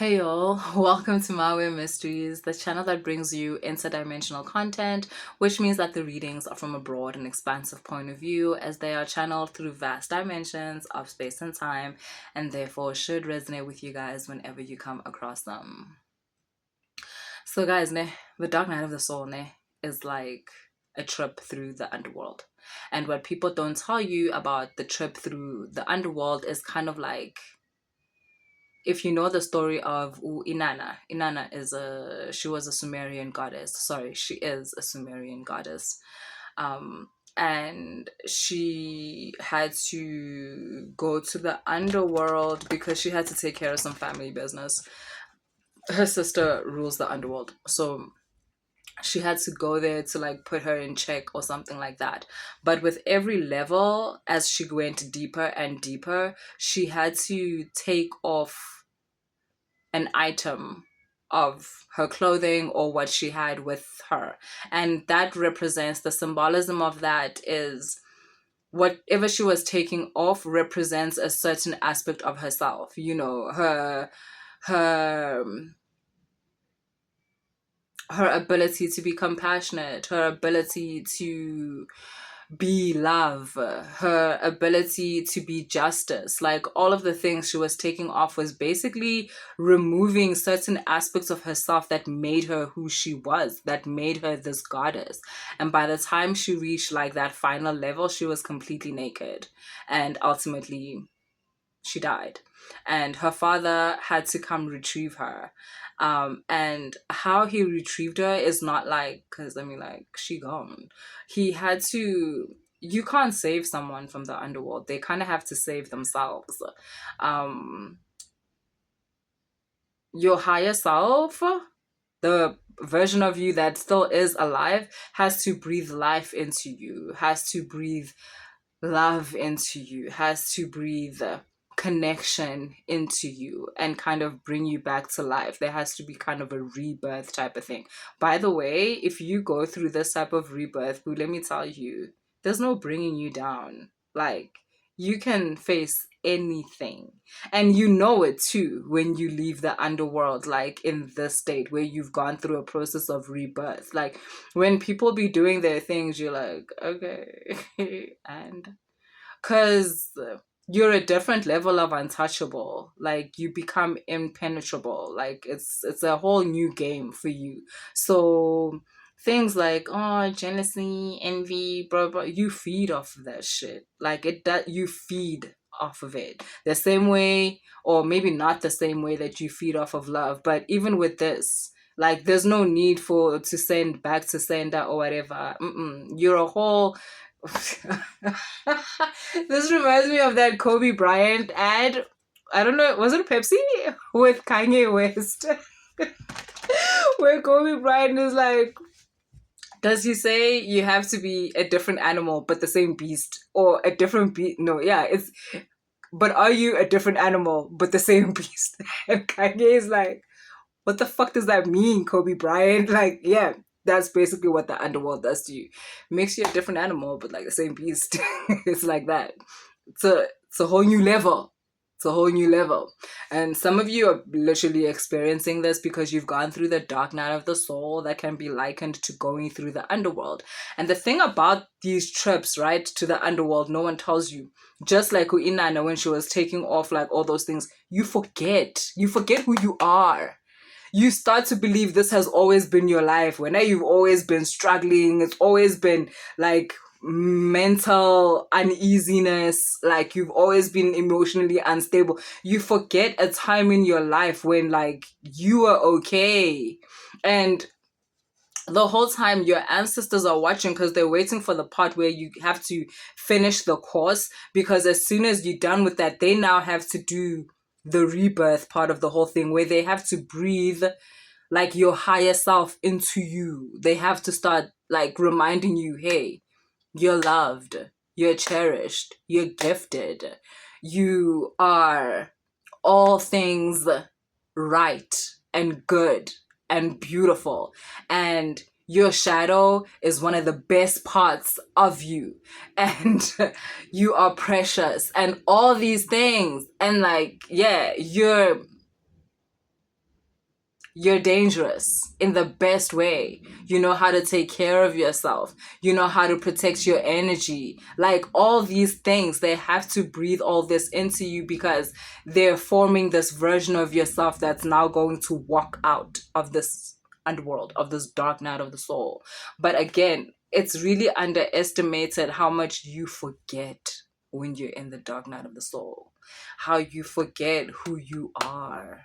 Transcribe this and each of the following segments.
Hey y'all, welcome to My Way Mysteries, the channel that brings you interdimensional content, which means that the readings are from a broad and expansive point of view as they are channeled through vast dimensions of space and time and therefore should resonate with you guys whenever you come across them. So guys, the dark night of the soul is like a trip through the underworld. And what people don't tell you about the trip through the underworld is kind of like, if you know the story of Inanna she was a Sumerian goddess. Sorry, she is a Sumerian goddess. And she had to go to the underworld because she had to take care of some family business. Her sister rules the underworld. So she had to go there to like put her in check or something like that. But with every level, as she went deeper and deeper, she had to take off an item of her clothing or what she had with her. And that represents the symbolism of that is whatever she was taking off represents a certain aspect of herself. You know, her her ability to be compassionate, her ability to be love, her ability to be justice, like all of the things she was taking off was basically removing certain aspects of herself that made her who she was, that made her this goddess. And by the time she reached like that final level, she was completely naked, and ultimately she died, and her father had to come retrieve her. And how he retrieved her is not like, because I mean, like, she gone. He had to, you can't save someone from the underworld. They kind of have to save themselves. um your higher self, the version of you that still is alive, has to breathe life into you, has to breathe love into you, has to breathe connection into you and kind of bring you back to life. There has to be kind of a rebirth type of thing. By the way, if you go through this type of rebirth, boo, let me tell you, there's no bringing you down. Like, you can face anything, and you know it too when you leave the underworld, like in this state where you've gone through a process of rebirth. Like, when people be doing their things, you're like, okay. And because you're a different level of untouchable, like you become impenetrable, like it's a whole new game for you. So things like, oh, jealousy, envy, blah blah, you feed off of that shit. Like, it that you feed off of it the same way, or maybe not the same way that you feed off of love. But even with this, like, there's no need for to send back to sender or whatever. You're a whole this reminds me of that Kobe Bryant ad. I don't know, was it Pepsi with Kanye West? Where Kobe Bryant is like, does he say you have to be a different animal but the same beast, or a different beast? No, yeah, it's, but are you a different animal but the same beast? And Kanye is like, what the fuck does that mean, Kobe Bryant? Like, yeah, that's basically what the underworld does to you. Makes you a different animal, but like the same beast. It's like that. It's a whole new level. It's a whole new level. And some of you are literally experiencing this because you've gone through the dark night of the soul that can be likened to going through the underworld. And the thing about these trips, right, to the underworld, no one tells you. Just like Inanna, when she was taking off like all those things, you forget. You forget who you are. You start to believe this has always been your life. When you've always been struggling, it's always been like mental uneasiness, like you've always been emotionally unstable. You forget a time in your life when like you were okay, and the whole time your ancestors are watching because they're waiting for the part where you have to finish the course, because as soon as you're done with that, they now have to do the rebirth part of the whole thing, where they have to breathe like your higher self into you. They have to start like reminding you, hey, you're loved, you're cherished, you're gifted, you are all things right and good and beautiful, and your shadow is one of the best parts of you, and you are precious and all these things. And like, yeah, you're you're dangerous in the best way. You know how to take care of yourself. You know how to protect your energy. Like all these things, they have to breathe all this into you because they're forming this version of yourself that's now going to walk out of this underworld, of this dark night of the soul. But again, it's really underestimated how much you forget when you're in the dark night of the soul, how you forget who you are,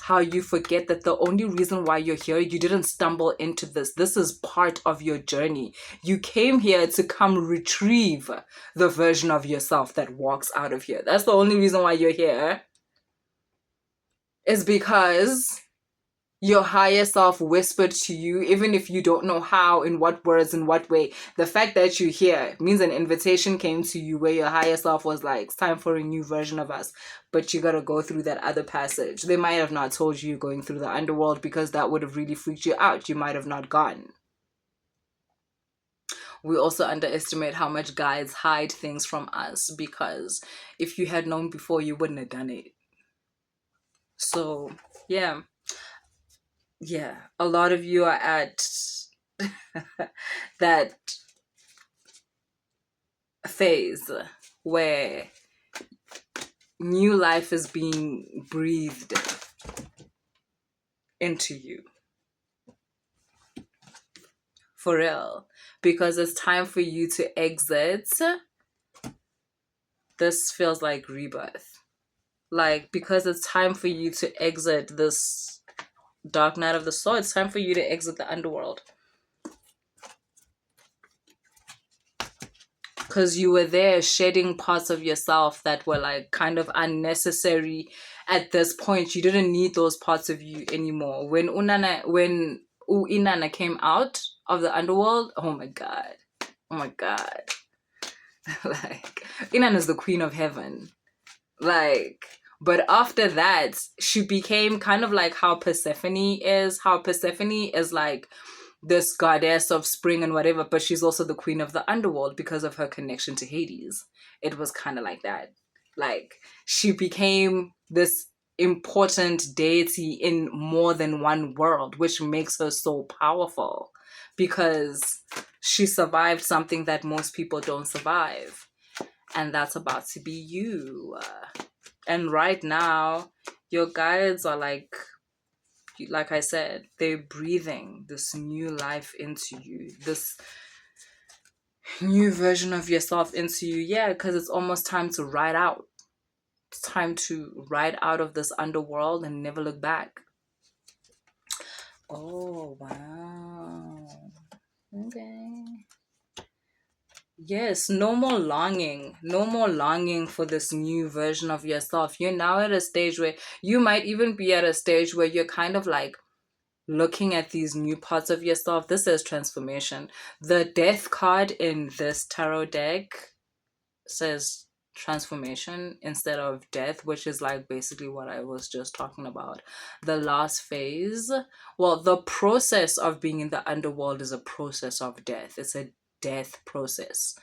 how you forget that the only reason why you're here, you didn't stumble into this. This is part of your journey. You came here to come retrieve the version of yourself that walks out of here. That's the only reason why you're here. Is because your higher self whispered to you, even if you don't know how, in what words, in what way. The fact that you're here means an invitation came to you where your higher self was like, it's time for a new version of us. But you gotta go through that other passage. They might have not told you you're going through the underworld because that would have really freaked you out. You might have not gone. We also underestimate how much guides hide things from us because if you had known before, you wouldn't have done it. So, yeah, a lot of you are at that phase where new life is being breathed into you. For real. Because it's time for you to exit. This feels like rebirth. Like, because it's time for you to exit this dark night of the soul, it's time for you to exit the underworld. Because you were there shedding parts of yourself that were like kind of unnecessary at this point. You didn't need those parts of you anymore. When Inanna came out of the underworld, oh my god. Like, Inanna is the queen of heaven. Like, but after that, she became kind of like how Persephone is. How Persephone is like this goddess of spring and whatever, but she's also the queen of the underworld because of her connection to Hades. It was kind of like that. Like, she became this important deity in more than one world, which makes her so powerful because she survived something that most people don't survive. And that's about to be you. And right now, your guides are like I said, they're breathing this new life into you, this new version of yourself into you. Yeah, because it's almost time to ride out. It's time to ride out of this underworld and never look back. Oh, wow. Okay. Yes, no more longing. No more longing for this new version of yourself. You're now at a stage where you might even be at a stage where you're kind of like looking at these new parts of yourself. This is transformation. The death card in this tarot deck says transformation instead of death, which is like basically what I was just talking about. The last phase. Well, the process of being in the underworld is a process of death. It's a death process.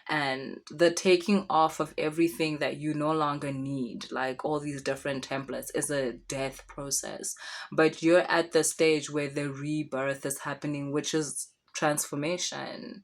And the taking off of everything that you no longer need, like all these different templates, is a death process. But you're at the stage where the rebirth is happening, which is transformation.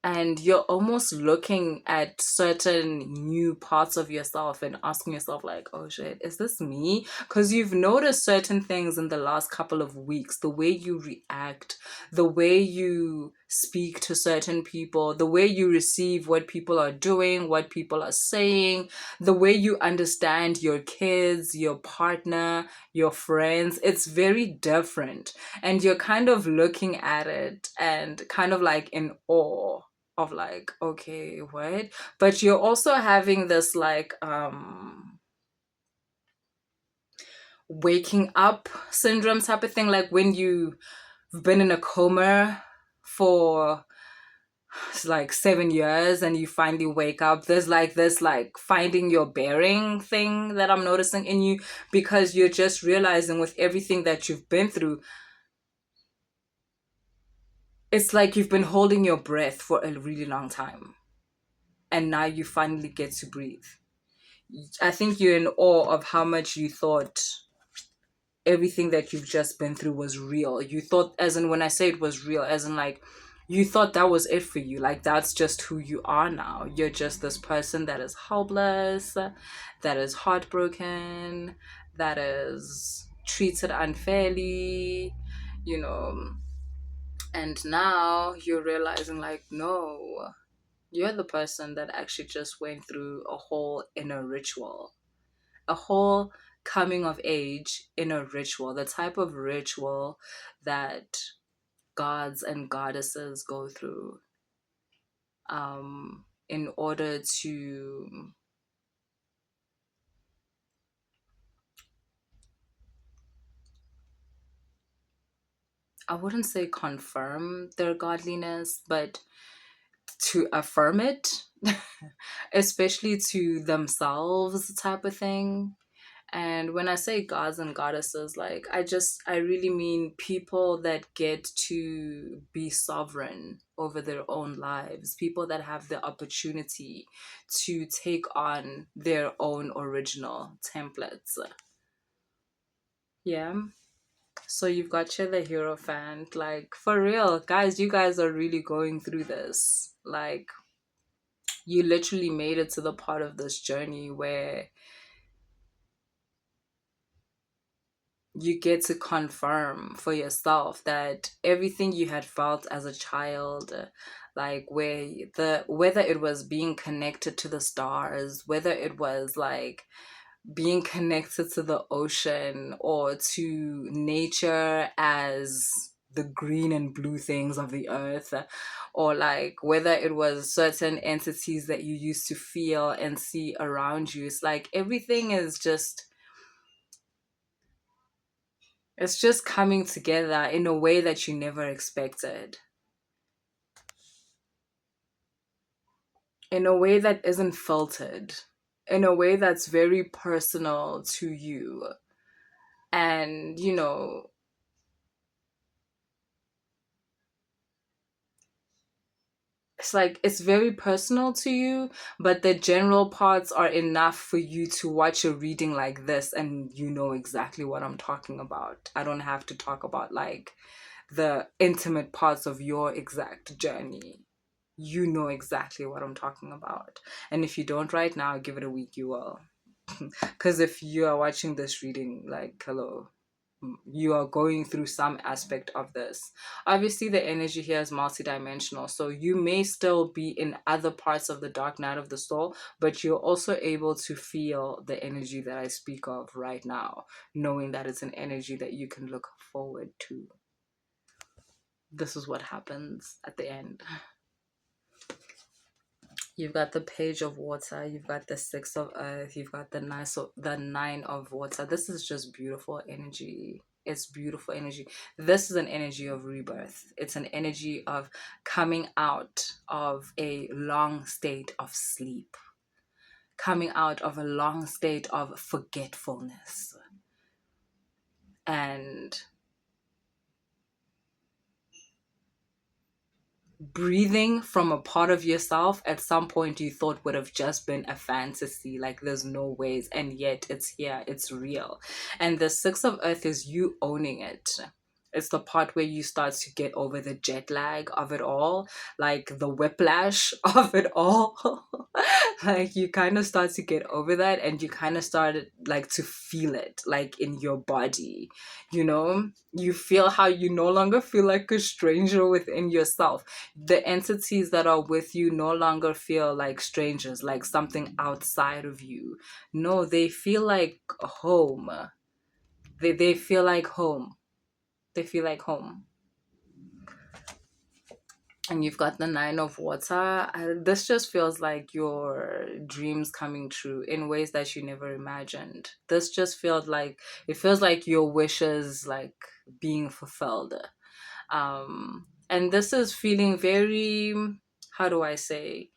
And you're almost looking at certain new parts of yourself and asking yourself like, oh shit, is this me? Because you've noticed certain things in the last couple of weeks, the way you react, the way you speak to certain people, the way you receive what people are doing, what people are saying, the way you understand your kids, your partner, your friends. It's very different. And you're kind of looking at it and kind of like in awe of like, okay, what? But you're also having this like waking up syndrome type of thing, like when you've been in a coma for like 7 years and you finally wake up. There's like this like finding your bearing thing that I'm noticing in you, because you're just realizing with everything that you've been through, it's like you've been holding your breath for a really long time. And now you finally get to breathe. I think you're in awe of how much you thought everything that you've just been through was real. You thought, as in when I say it was real, as in like you thought that was it for you. Like that's just who you are now. You're just this person that is helpless, that is heartbroken, that is treated unfairly, you know. And now you're realizing like, no, you're the person that actually just went through a whole inner ritual, a whole coming of age inner ritual, the type of ritual that gods and goddesses go through in order to, I wouldn't say confirm their godliness, but to affirm it, especially to themselves, type of thing. And when I say gods and goddesses, like I really mean people that get to be sovereign over their own lives, people that have the opportunity to take on their own original templates. Yeah. So you've got you the hero fan. Like for real, guys, you guys are really going through this. Like you literally made it to the part of this journey where you get to confirm for yourself that everything you had felt as a child, like whether it was being connected to the stars, whether it was like being connected to the ocean or to nature as the green and blue things of the earth, or like whether it was certain entities that you used to feel and see around you, it's like everything is just, it's just coming together in a way that you never expected. In a way that isn't filtered. In a way that's very personal to you. And, you know, it's like it's very personal to you, but the general parts are enough for you to watch a reading like this and you know exactly what I'm talking about. I don't have to talk about like the intimate parts of your exact journey. You know exactly what I'm talking about. And if you don't right now, give it a week, you will. Because if you are watching this reading, like, hello, you are going through some aspect of this. Obviously, the energy here is multidimensional. So you may still be in other parts of the dark night of the soul, but you're also able to feel the energy that I speak of right now, knowing that it's an energy that you can look forward to. This is what happens at the end. You've got the page of water, you've got the six of earth, you've got the nine of water. This is just beautiful energy. It's beautiful energy. This is an energy of rebirth. It's an energy of coming out of a long state of sleep, coming out of a long state of forgetfulness, and breathing from a part of yourself at some point you thought would have just been a fantasy, like there's no ways, and yet it's here, it's real. And the six of earth is you owning it. It's the part where you start to get over the jet lag of it all, like the whiplash of it all. Like you kind of start to get over that and you kind of started like to feel it like in your body, you know? You feel how you no longer feel like a stranger within yourself. The entities that are with you no longer feel like strangers, like something outside of you. No, they feel like home. They feel like home. They feel like home. And you've got the nine of water. This just feels like your dreams coming true in ways that you never imagined. This just feels like, it feels like your wishes like being fulfilled. And this is feeling very, how do I say,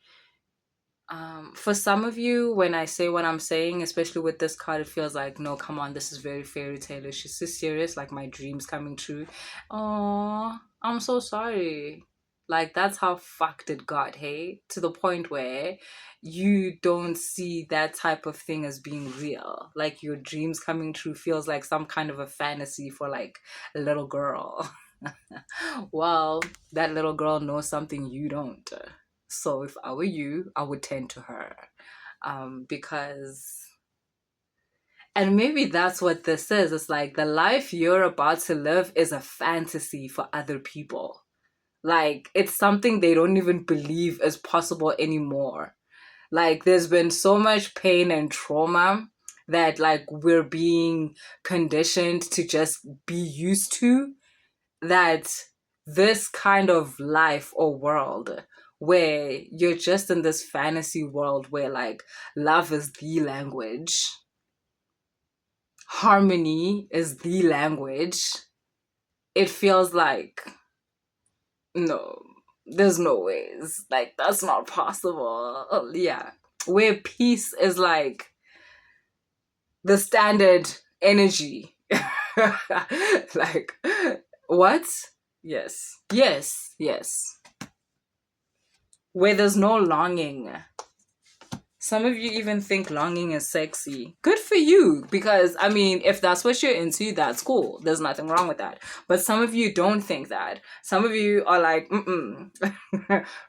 for some of you, when I say what I'm saying, especially with this card, it feels like, no, come on, this is very fairy tale. She's so serious, like my dreams coming true. Oh, I'm so sorry. Like, that's how fucked it got, hey? To the point where you don't see that type of thing as being real. Like, your dreams coming true feels like some kind of a fantasy for, like, a little girl. Well, that little girl knows something you don't. So if I were you, I would tend to her. Because... And maybe that's what this is. It's like the life you're about to live is a fantasy for other people. Like, it's something they don't even believe is possible anymore. Like, there's been so much pain and trauma that, like, we're being conditioned to just be used to, that this kind of life or world where you're just in this fantasy world where, like, love is the language, harmony is the language, it feels like, no, there's no ways. Like, that's not possible. Yeah. Where peace is like the standard energy. Like, what? Yes. Yes. Yes. Where there's no longing. Some of you even think longing is sexy. Good for you, because, I mean, if that's what you're into, that's cool. There's nothing wrong with that. But some of you don't think that. Some of you are like,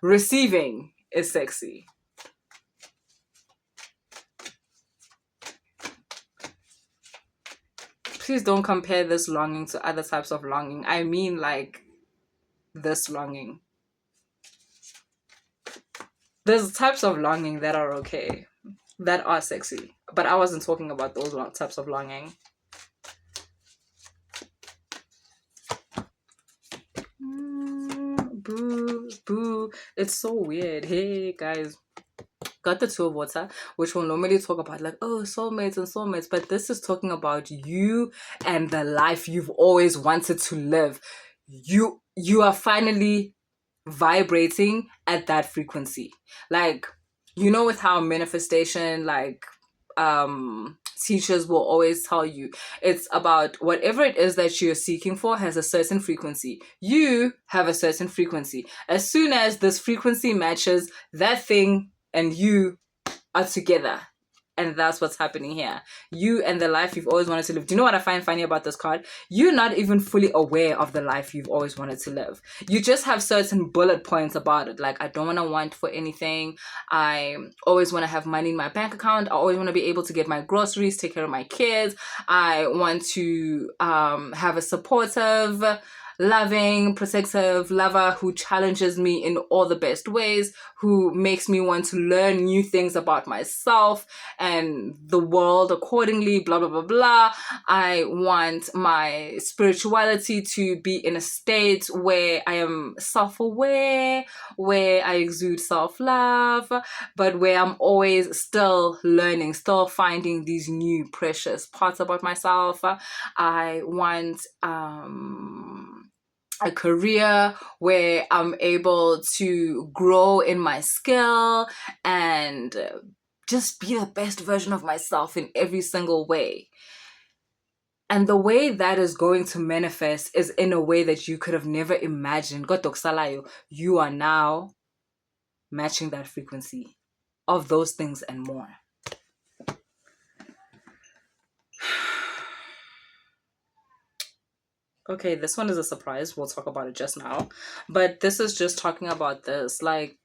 receiving is sexy. Please don't compare this longing to other types of longing. I mean, like, this longing. There's types of longing that are okay, that are sexy, but I wasn't talking about those types of longing. Boo, boo. It's so weird. Hey, guys. Got the two of water, which will normally talk about, like, oh, soulmates and soulmates, but this is talking about you and the life you've always wanted to live. You are finally vibrating at that frequency. Like, you know, with how manifestation, like, teachers will always tell you, it's about whatever it is that you're seeking for has a certain frequency. You have a certain frequency. As soon as this frequency matches, that thing and you are together. And that's what's happening here. You and the life you've always wanted to live. Do you know what I find funny about this card? You're not even fully aware of the life you've always wanted to live. You just have certain bullet points about it. Like, I don't want to want for anything. I always want to have money in my bank account. I always want to be able to get my groceries, take care of my kids. I want to have a supportive, loving, protective lover who challenges me in all the best ways, who makes me want to learn new things about myself and the world accordingly, blah, blah, blah, blah. I want my spirituality to be in a state where I am self-aware, where I exude self-love, but where I'm always still learning, still finding these new precious parts about myself. I want a career where I'm able to grow in my skill and just be the best version of myself in every single way. And the way that is going to manifest is in a way that you could have never imagined. You are now matching that frequency of those things and more. Okay, this one is a surprise. We'll talk about it just now. But this is just talking about this. Like,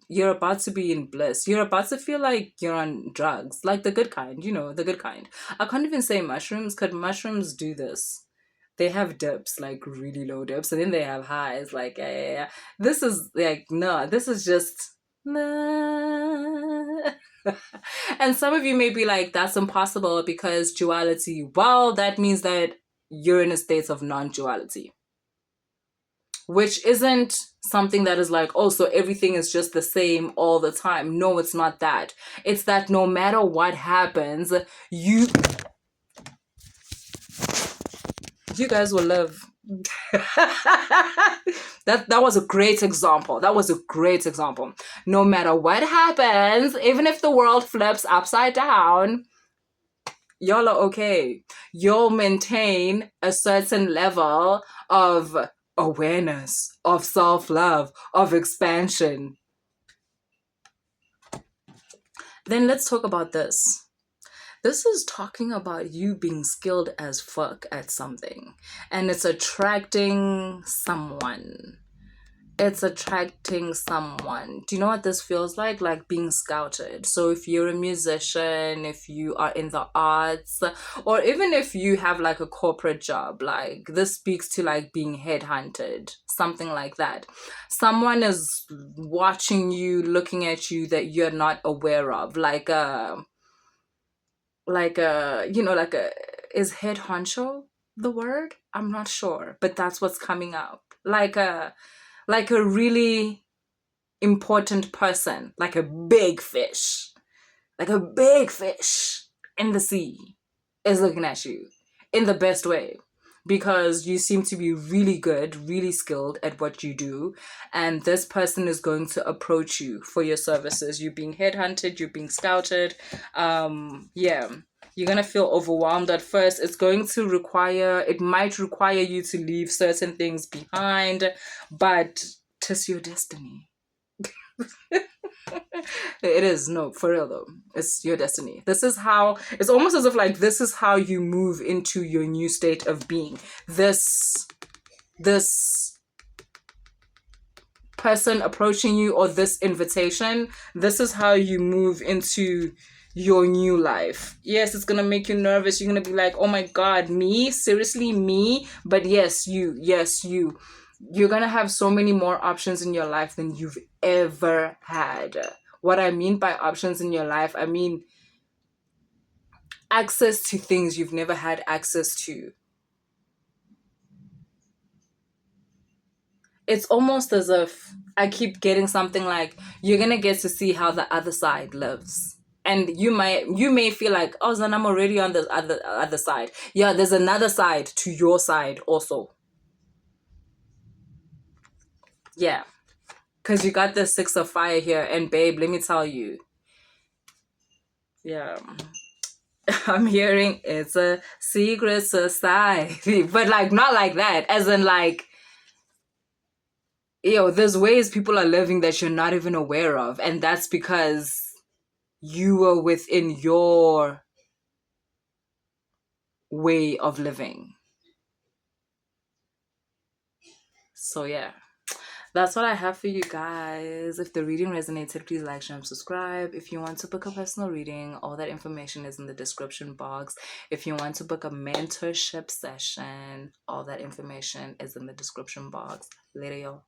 you're about to be in bliss. You're about to feel like you're on drugs. Like the good kind, the good kind. I can't even say mushrooms, because mushrooms do this. They have dips, like really low dips, and then they have highs. Like, yeah. This is like, no, this is just... nah. And some of you may be like, that's impossible because duality. Well, that means that you're in a state of non-duality, which isn't something that is like, oh, so everything is just the same all the time. No, it's not that. It's that no matter what happens, you guys will live. that was a great example. No matter what happens, even if the world flips upside down, y'all are okay. You'll maintain a certain level of awareness, of self-love, of expansion. Then let's talk about this. This is talking about you being skilled as fuck at something, and it's attracting someone. It's attracting someone. Do you know what this feels like? Like being scouted. So if you're a musician, if you are in the arts, or even if you have like a corporate job, like this speaks to like being headhunted, something like that. Someone is watching you, looking at you that you're not aware of, like a is head honcho the word? I'm not sure, but that's what's coming up. Like a really important person, like a big fish, like a big fish in the sea is looking at you in the best way, because you seem to be really good, really skilled at what you do, and this person is going to approach you for your services. You're being headhunted, you're being scouted. Yeah, you're gonna feel overwhelmed at first. It might require you to leave certain things behind, but 'tis your destiny. It is, no, for real though. It's your destiny. It's almost as if like this is how you move into your new state of being. This person approaching you, or this invitation, this is how you move into your new life. Yes, it's gonna make you nervous. You're gonna be like, oh my god, me? Seriously, me? But yes, you. You're gonna have so many more options in your life than you've ever had. What I mean by options in your life, I mean access to things you've never had access to. It's almost as if I keep getting something like, you're gonna get to see how the other side lives. And you may feel like, oh, Zanne, I'm already on the other side. Yeah, there's another side to your side also. Yeah. Because you got the 6 of fire here. And babe, let me tell you. Yeah. I'm hearing it's a secret society. But like, not like that. As in like, there's ways people are living that you're not even aware of. And that's because you were within your way of living. So yeah. That's what I have for you guys. If the reading resonated, please like, share, and subscribe. If you want to book a personal reading, all that information is in the description box. If you want to book a mentorship session, all that information is in the description box. Later, y'all.